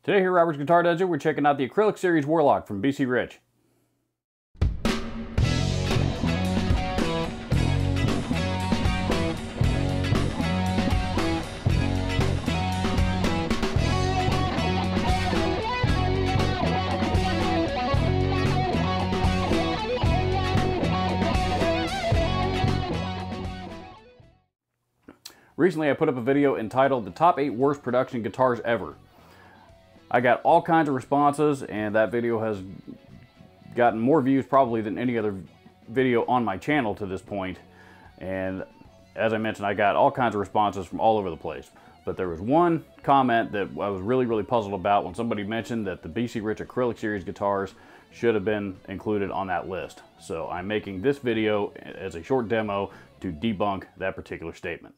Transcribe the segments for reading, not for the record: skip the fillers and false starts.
Today here at Robert's Guitar Dojo, we're checking out the Acrylic Series Warlock from BC Rich. Recently I put up a video entitled The Top 8 Worst Production Guitars Ever. I got all kinds of responses, and that video has gotten more views probably than any other video on my channel to this point. And as I mentioned, I got all kinds of responses from all over the place. But there was one comment that I was really puzzled about when somebody mentioned that the BC Rich Acrylic Series guitars should have been included on that list. So I'm making this video as a short demo to debunk that particular statement.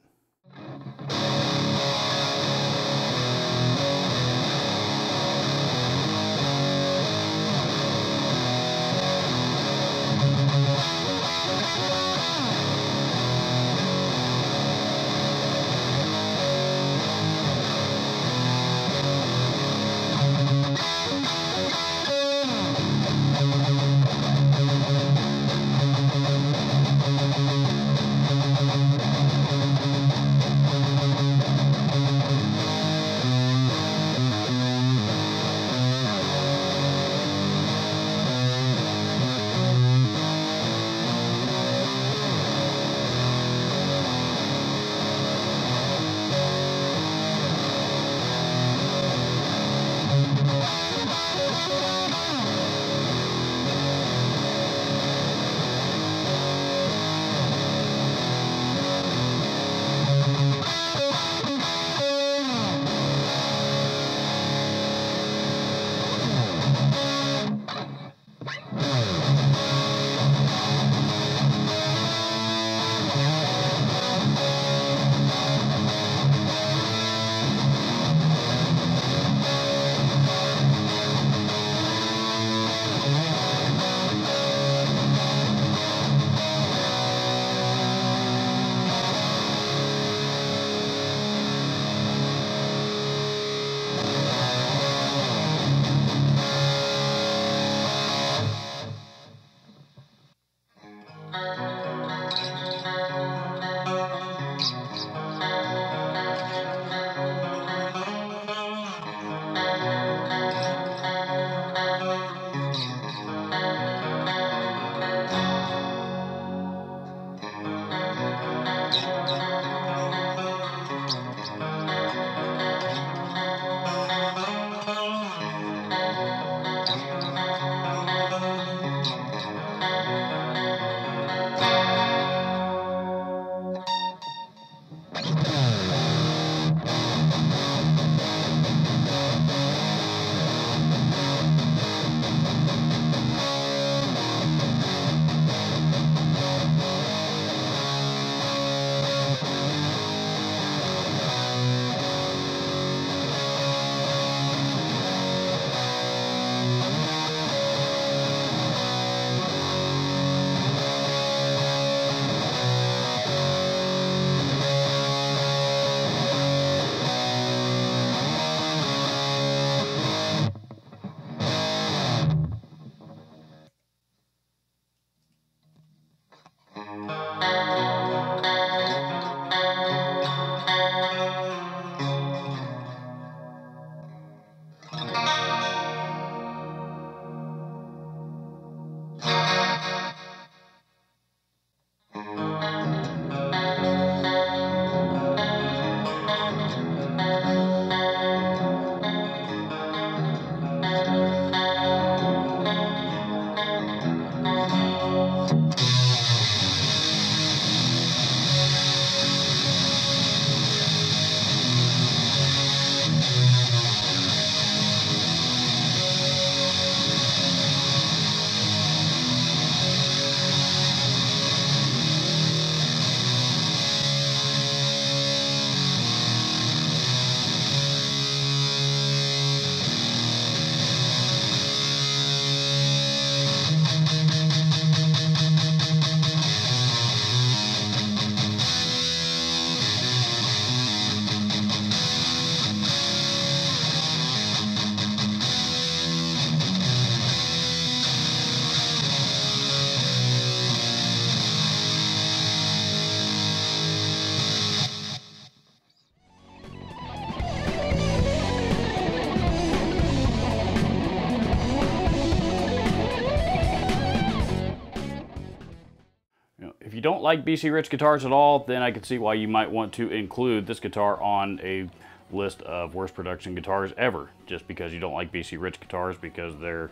you don't like BC Rich guitars at all, then I can see why you might want to include this guitar on a list of worst production guitars ever, just because you don't like BC Rich guitars because they're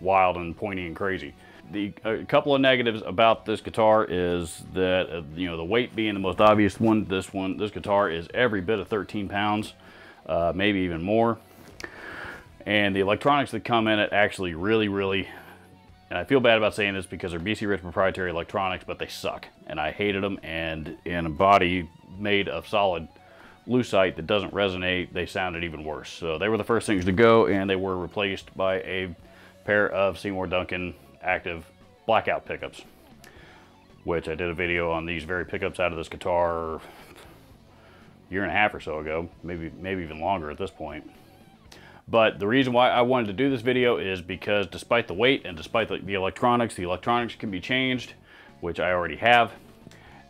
wild and pointy and crazy. A couple of negatives about this guitar is that, you know, the weight being the most obvious one, this guitar is every bit of 13 pounds, maybe even more. And the electronics that come in it actually really, and I feel bad about saying this because they're BC Rich proprietary electronics, but they suck. And I hated them, and in a body made of solid lucite that doesn't resonate, they sounded even worse. So they were the first things to go, and they were replaced by a pair of Seymour Duncan active blackout pickups, which I did a video on these very pickups out of this guitar a year and a half or so ago, maybe even longer at this point. But the reason why I wanted to do this video is because despite the weight and despite the electronics can be changed, which I already have.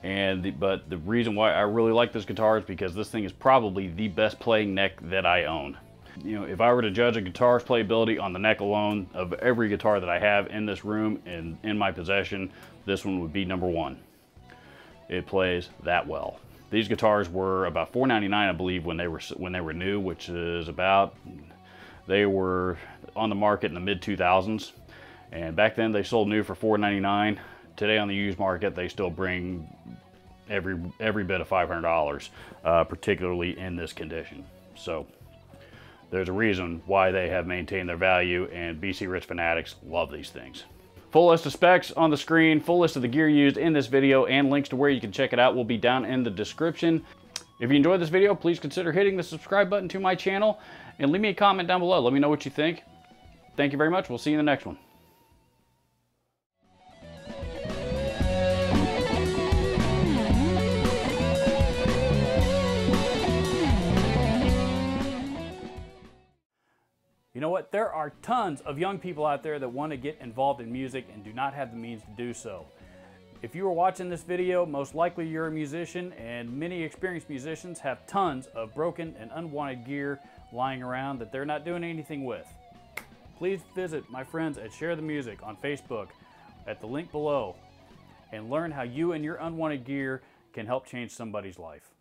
But the reason why I really like this guitar is because this thing is probably the best playing neck that I own. You know, if I were to judge a guitar's playability on the neck alone of every guitar that I have in this room and in my possession, this one would be number one. It plays that well. These guitars were about $4.99, I believe, when they were new, which is about, they were on the market in the mid 2000s, and back then they sold new for $4.99. Today on the used market, they still bring every bit of $500, particularly in this condition. So there's a reason why they have maintained their value, and BC Rich fanatics love these things. Full list of specs on the screen, full list of the gear used in this video, and links to where you can check it out will be down in the description. If you enjoyed this video, please consider hitting the subscribe button to my channel, and leave me a comment down below. Let me know what you think. Thank you very much. We'll see you in the next one. You know what? There are tons of young people out there that want to get involved in music and do not have the means to do so. If you are watching this video, most likely you're a musician, and many experienced musicians have tons of broken and unwanted gear lying around that they're not doing anything with. Please visit my friends at Share the Music on Facebook at the link below and learn how you and your unwanted gear can help change somebody's life.